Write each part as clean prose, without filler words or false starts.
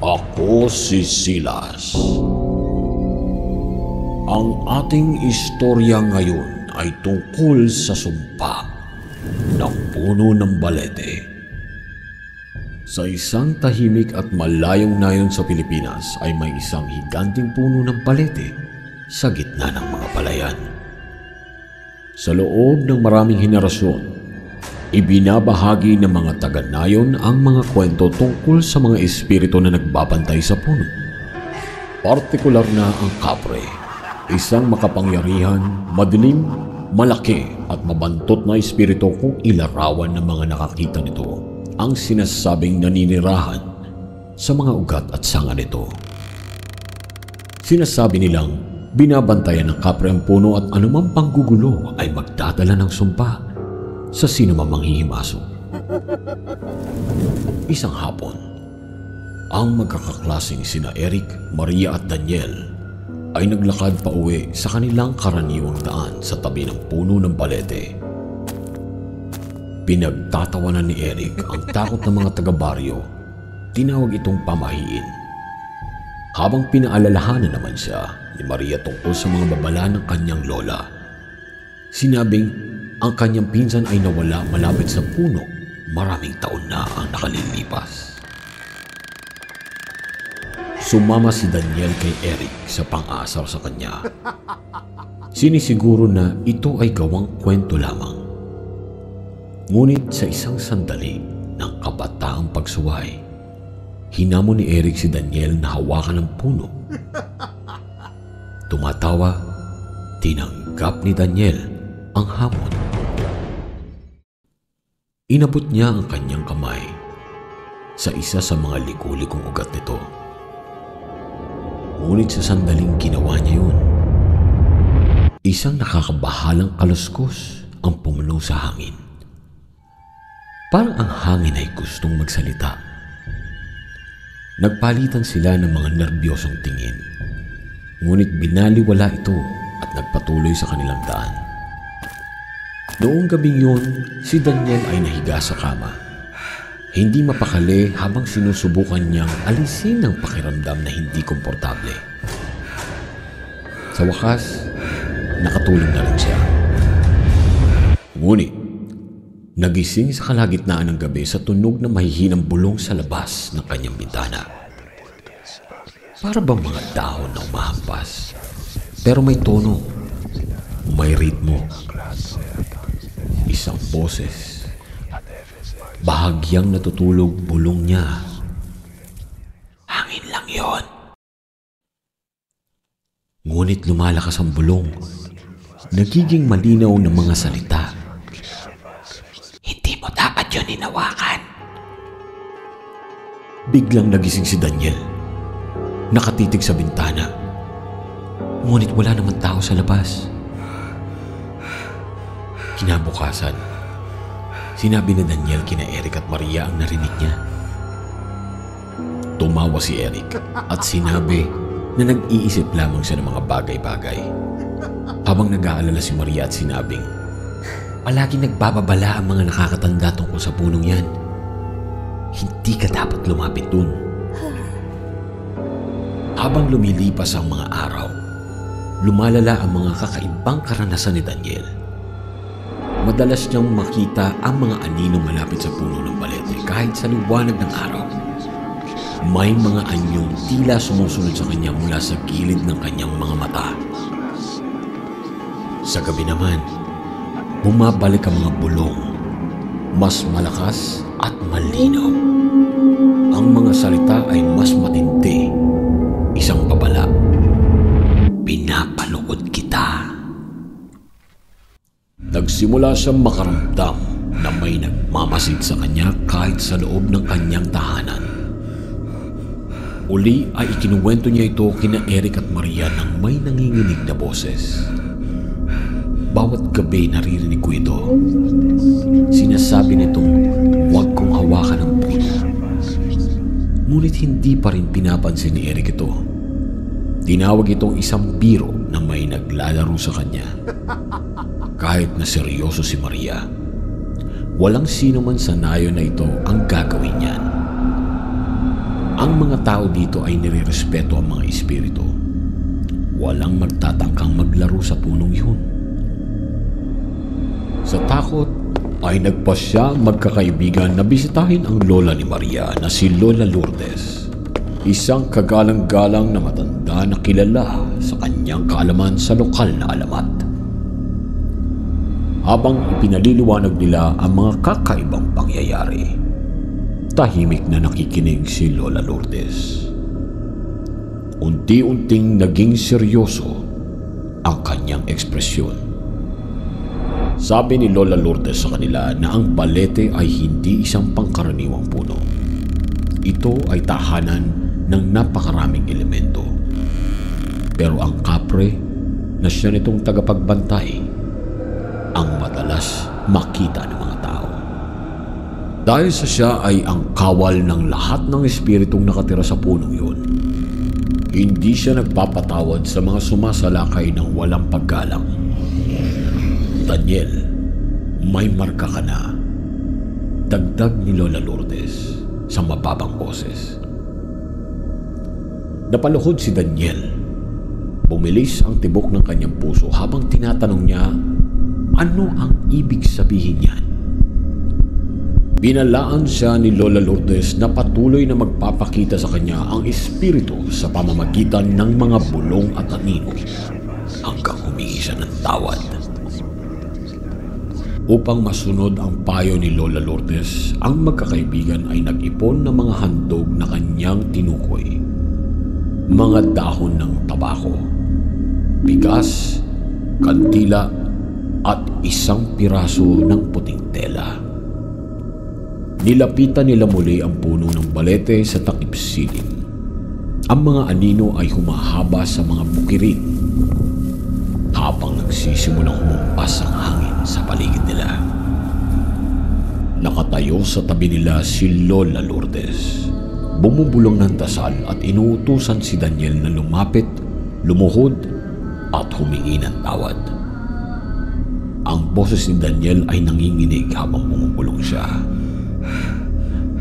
Ako si Silas. Ang ating istorya ngayon ay tungkol sa sumpa ng puno ng balete. Sa isang tahimik at malayong nayon sa Pilipinas ay may isang higanting puno ng balete sa gitna ng mga palayan. Sa loob ng maraming henerasyon, ibinabahagi ng mga taga-nayon ang mga kwento tungkol sa mga espiritu na nagbabantay sa puno. Partikular na ang kapre, isang makapangyarihan, madilim, malaki at mabantot na espiritu kung ilarawan ng mga nakakita nito ang sinasabing naninirahan sa mga ugat at sanga nito. Sinasabi nilang binabantayan ng kapre ang puno at anumang panggugulo ay magdadala ng sumpa sa sino mang manghihimasok. Isang hapon, ang magkakaklaseng sina Eric, Maria at Daniel ay naglakad pa uwi sa kanilang karaniwang daan sa tabi ng puno ng balete. Pinagtatawanan ni Eric ang takot ng mga taga-baryo. Tinawag itong pamahiin. Habang pinaalalahanan naman siya ni Maria tungkol sa mga babala ng kanyang lola, sinabing ang kanyang pinsan ay nawala malapit sa puno. Maraming taon na ang nakalilipas. Sumama si Daniel kay Eric sa pang-asar sa kanya. Sinisiguro na ito ay gawang kwento lamang. Ngunit sa isang sandali ng kabataang pagsuway, hinamon ni Eric si Daniel na hawakan ng puno. Tumatawa, tinanggap ni Daniel ang hamon. Inabot niya ang kanyang kamay sa isa sa mga liku-likong ugat nito. Ngunit sa sandaling ginawa niya yun, isang nakakabahalang kaluskos ang pumulong sa hangin. Parang ang hangin ay gustong magsalita. Nagpalitan sila ng mga nerbyosong tingin, ngunit binaliwala ito at nagpatuloy sa kanilang daan. Noong gabing yun, si Daniel ay nahiga sa kama. Hindi mapakali habang sinusubukan niyang alisin ang pakiramdam na hindi komportable. Sa wakas, nakatulog na lang siya. Ngunit, nagising sa kalagitnaan ng gabi sa tunog ng mahihinang bulong sa labas ng kanyang bintana. Para bang mga dahon na umahampas, pero may tono, may ritmo. Isang boses. Bahagyang natutulog bulong niya. Hangin lang yon. Ngunit lumalakas ang bulong. Nagiging malinaw ng mga salita. Hindi mo dapat yun hinawakan. Biglang nagising si Daniel. Nakatitig sa bintana. Ngunit wala naman tao sa labas. Kinabukasan, sinabi ni Daniel kina Eric at Maria ang narinig niya. Tumawa si Eric at sinabi na nag-iisip lamang siya ng mga bagay-bagay. Habang nag-aalala si Maria at sinabing, palagi nagbababala ang mga nakakatanda tungkol sa punong yan. Hindi ka dapat lumapit dun. Habang lumilipas ang mga araw, lumalala ang mga kakaibang karanasan ni Daniel. Madalas niyang makita ang mga anino malapit sa puno ng balete kahit sa liwanag ng araw. May mga anyong tila sumusunod sa kanya mula sa gilid ng kanyang mga mata. Sa gabi naman, bumabalik ang mga bulong, mas malakas at malinaw. Ang mga salita ay mas matindi. Isang babala, pinapalukod kita. Nagsimula siyang makaramdam na may nagmamasid sa kanya kahit sa loob ng kanyang tahanan. Uli ay ikinuwento niya ito kina Eric at Maria nang may nanginginig na boses. Bawat gabi naririnig ko ito. Sinasabi nitong huwag kong hawakan ang puno. Ngunit hindi pa rin pinapansin ni Eric ito. Tinawag itong isang biro na may naglalaro sa kanya. Kahit na seryoso si Maria, walang sino man sa nayon na ito ang gagawin niyan. Ang mga tao dito ay nirerespeto ang mga espiritu. Walang magtatangkang maglaro sa punong yun. Sa takot ay nagpasya magkakaibigan na bisitahin ang lola ni Maria na si Lola Lourdes. Isang kagalang-galang na matanda na kilala sa kanyang kaalaman sa lokal na alamat. Habang ipinaliliwanag nila ang mga kakaibang pangyayari, tahimik na nakikinig si Lola Lourdes. Unti-unting naging seryoso ang kanyang ekspresyon. Sabi ni Lola Lourdes sa kanila na ang balete ay hindi isang pangkaraniwang puno. Ito ay tahanan ng napakaraming elemento. Pero ang kapre na siya nitong tagapagbantay ang madalas makita ng mga tao. Dahil sa siya ay ang kawal ng lahat ng espiritong nakatira sa punong yun, hindi siya nagpapatawad sa mga sumasalakay ng walang paggalang. Daniel, may marka ka na. Dagdag ni Lola Lourdes sa mababang boses. Napaluhod si Daniel. Bumilis ang tibok ng kanyang puso habang tinatanong niya ano ang ibig sabihin niyan. Binalaan siya ni Lola Lourdes na patuloy na magpapakita sa kanya ang espiritu sa pamamagitan ng mga bulong at anino hanggang humingi siya ng tawad. Upang masunod ang payo ni Lola Lourdes, ang magkakaibigan ay nag-ipon ng mga handog na kanyang tinukoy. Mga dahon ng tabako, bigas, kandila, at isang piraso ng puting tela. Nilapitan nila muli ang puno ng balete sa takip siling. Ang mga anino ay humahaba sa mga bukirin habang nagsisimulang humumpas ang hangin sa paligid nila. Nakatayo sa tabi nila si Lola Lourdes. Bumubulong ng dasal at inuutusan si Daniel na lumapit, lumuhod at humingi ng tawad. Ang boses ni Daniel ay nanginginig habang bumubulong siya.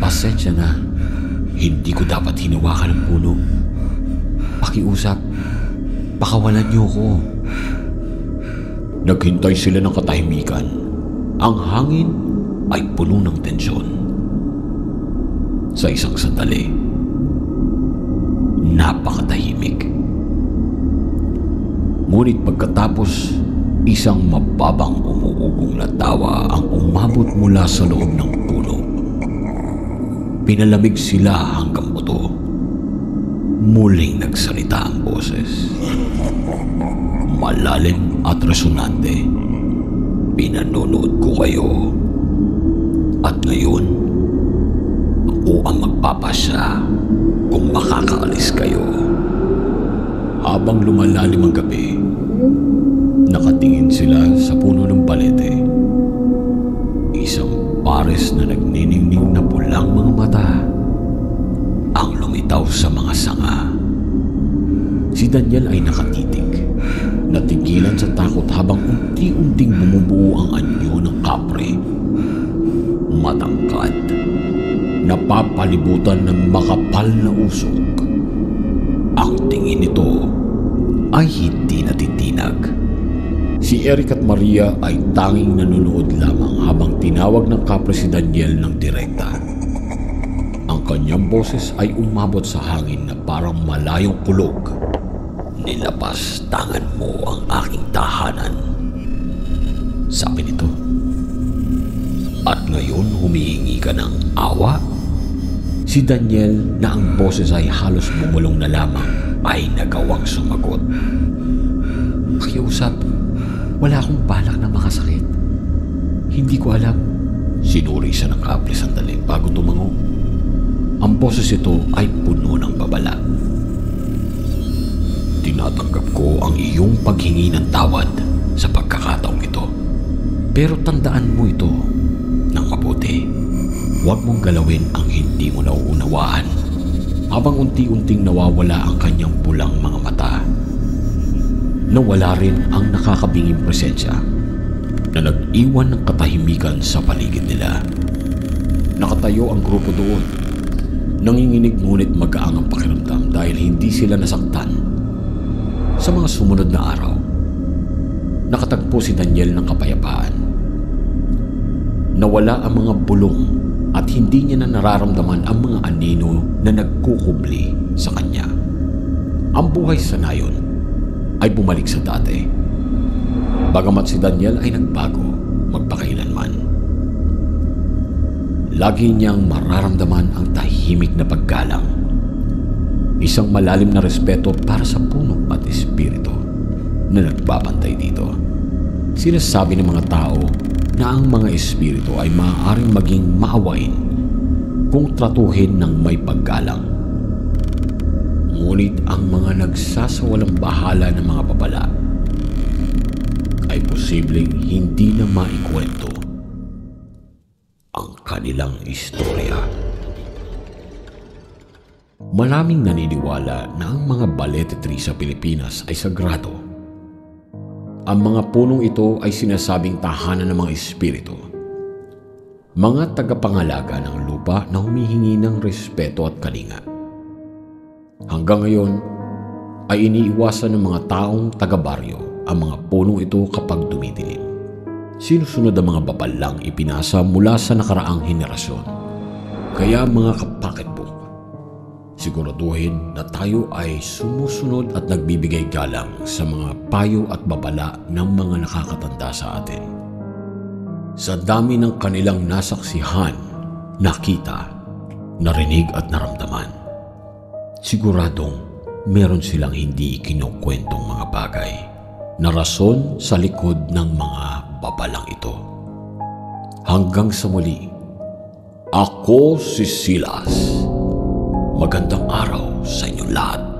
Pasensya na, hindi ko dapat hinawakan ng puno. Pakiusap, pakawalan niyo ko. Naghintay sila ng katahimikan. Ang hangin ay puno ng tensyon. Sa isang sandali, napakatahimik. Ngunit pagkatapos, isang mababang umuugong na tawa ang umabot mula sa loob ng puno. Pinalamig sila hanggang buto. Muling nagsalita ang boses. Malalim at resonante. Pinanonood ko kayo. At ngayon, ako ang magpapasya kung makakaalis kayo. Habang lumalalim ang gabi, nakatingin sila sa puno ng balete. Isang pares na nagniningning na pulang mga mata ang lumitaw sa mga sanga. Si Daniel ay nakatitig, natigilan sa takot habang unti-unting bumubuo ang anyo ng kapre. Matangkad, napapalibutan ng makapal na usok. Ang tingin nito ay hindi natitinag. Si Eric at Maria ay tanging nanonood lamang habang tinawag ng kapre si Daniel ng direkta. Ang kanyang boses ay umabot sa hangin na parang malayong kulog. Nilabas tangan mo ang aking tahanan, sabi nito. At ngayon humihingi ka ng awa? Si Daniel na ang boses ay halos bumulong na lamang ay nagawang sumagot. Pakiusap, wala akong balak na makasakit. Hindi ko alam. Sinuri siya ng kapre sandali bago tumango. Ang boses ito ay puno ng babala. Tinatanggap ko ang iyong paghingi ng tawad sa pagkakataong ito. Pero tandaan mo ito ng mabuti. Huwag mong galawin ang hindi mo nauunawaan. Habang unti-unting nawawala ang kanyang pulang mga mata, nawala rin ang nakakabinging presensya na nag-iwan ng katahimikan sa paligid nila. Nakatayo ang grupo doon. Nanginginig ngunit magaang ang pakiramdam dahil hindi sila nasaktan. Sa mga sumunod na araw, nakatagpo si Daniel ng kapayapaan. Nawala ang mga bulong at hindi niya na nararamdaman ang mga anino na nagkukubli sa kanya. Ang buhay sa nayon ay bumalik sa dati. Bagamat si Daniel ay nagbago magpakailanman. Lagi niyang mararamdaman ang tahimik na paggalang. Isang malalim na respeto para sa puno at espiritu na nagbabantay dito. Sinasabi ng mga tao na ang mga espiritu ay maaaring maging maawain kung tratuhin ng may paggalang. Ngunit ang mga nagsasawalang bahala ng mga babala ay posibleng hindi na maikwento ang kanilang istorya. Maraming naniniwala na ang mga balete tree sa Pilipinas ay sagrado. Ang mga punong ito ay sinasabing tahanan ng mga espiritu, mga tagapangalaga ng lupa na humihingi ng respeto at kalinga. Hanggang ngayon ay iniiwasan ng mga taong taga-baryo ang mga punong ito kapag dumidilim. Sinusunod ang mga babalang ipinasa mula sa nakaraang henerasyon. Kaya mga kapaketbook, siguraduhin na tayo ay sumusunod at nagbibigay galang sa mga payo at babala ng mga nakakatanda sa atin. Sa dami ng kanilang nasaksihan, nakita, narinig at naramdaman, siguradong meron silang hindi kinukwentong mga bagay na rason sa likod ng mga babalang ito. Hanggang sa muli, ako si Silas. Magandang araw sa inyo lahat.